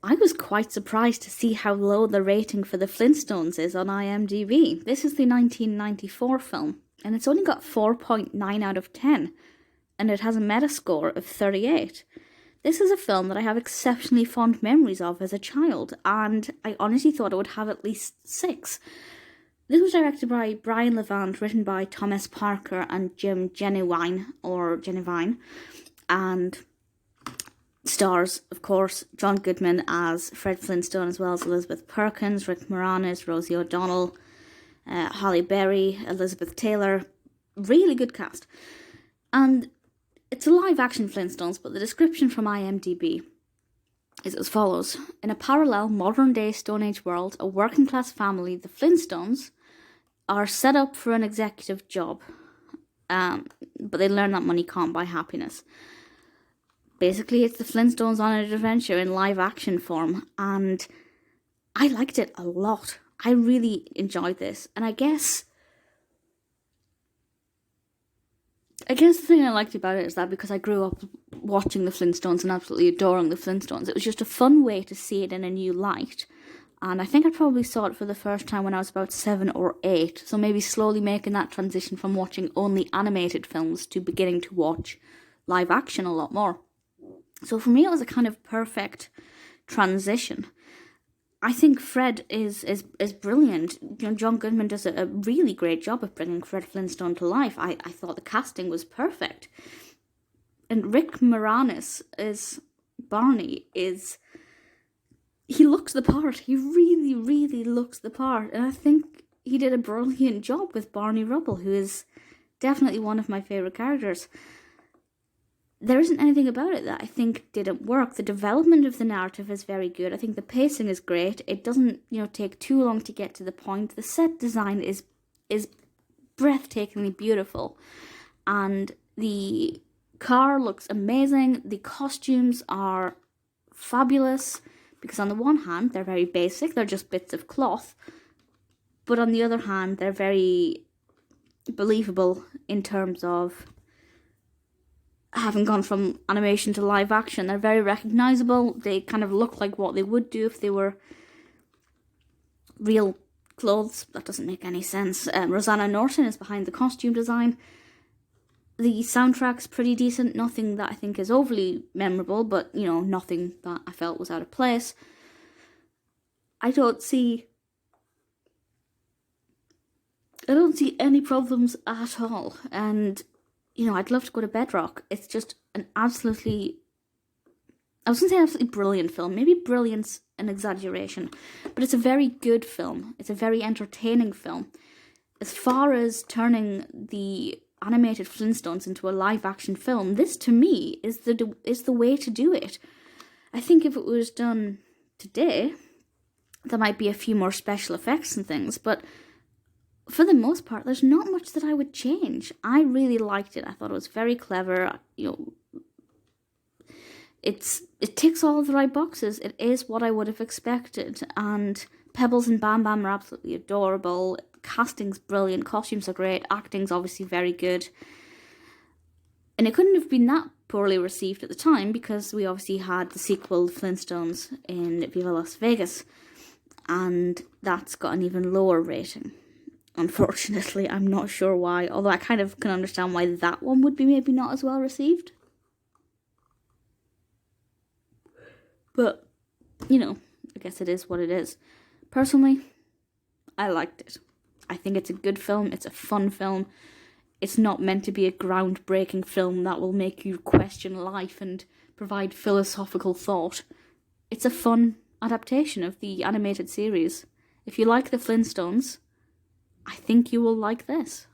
I was quite surprised to see how low the rating for the Flintstones is on IMDb. This is the 1994 film, and it's only got 4.9 out of 10, and it has a Metascore of 38. This is a film that I have exceptionally fond memories of as a child, and I honestly thought it would have at least 6. This was directed by Brian Levant, written by Thomas Parker and Jim Jennewein, and stars, of course, John Goodman as Fred Flintstone, as well as Elizabeth Perkins, Rick Moranis, Rosie O'Donnell, Halle Berry, Elizabeth Taylor. Really good cast. And it's a live-action Flintstones, but the description from IMDb is as follows. In a parallel modern-day Stone Age world, a working-class family, the Flintstones, are set up for an executive job. But they learn that money can't buy happiness. Basically, it's the Flintstones on an adventure in live-action form, and I liked it a lot. I really enjoyed this, and I guess the thing I liked about it is that because I grew up watching the Flintstones and absolutely adoring the Flintstones, it was just a fun way to see it in a new light. And I think I probably saw it for the first time when I was about 7 or 8, so maybe slowly making that transition from watching only animated films to beginning to watch live action a lot more. So for me, it was a kind of perfect transition. I think Fred is brilliant. You know, John Goodman does a really great job of bringing Fred Flintstone to life. I thought the casting was perfect. And Rick Moranis as Barney he looks the part. He really, really looks the part. And I think he did a brilliant job with Barney Rubble, who is definitely one of my favourite characters. There isn't anything about it that I think didn't work. The development of the narrative is very good. I think the pacing is great. It doesn't, take too long to get to the point. The set design is breathtakingly beautiful. And the car looks amazing. The costumes are fabulous. Because on the one hand, they're very basic. They're just bits of cloth. But on the other hand, they're very believable in terms of having gone from animation to live action. They're very recognisable. They kind of look like what they would do if they were real clothes. That doesn't make any sense. Rosanna Norton is behind the costume design. The soundtrack's pretty decent. Nothing that I think is overly memorable, but, nothing that I felt was out of place. I don't see any problems at all. And I'd love to go to Bedrock. It's just an absolutely, I was going to say absolutely brilliant film. Maybe brilliant's an exaggeration, but it's a very good film. It's a very entertaining film. As far as turning the animated Flintstones into a live-action film, this to me is the way to do it. I think if it was done today, there might be a few more special effects and things, but for the most part, there's not much that I would change. I really liked it. I thought it was very clever. It ticks all of the right boxes. It is what I would have expected. And Pebbles and Bam Bam are absolutely adorable. Casting's brilliant. Costumes are great. Acting's obviously very good. And it couldn't have been that poorly received at the time because we obviously had the sequel, Flintstones, in Viva Las Vegas. And that's got an even lower rating. Unfortunately, I'm not sure why, although I kind of can understand why that one would be maybe not as well received. But, I guess it is what it is. Personally, I liked it. I think it's a good film, it's a fun film. It's not meant to be a groundbreaking film that will make you question life and provide philosophical thought. It's a fun adaptation of the animated series. If you like the Flintstones, I think you will like this.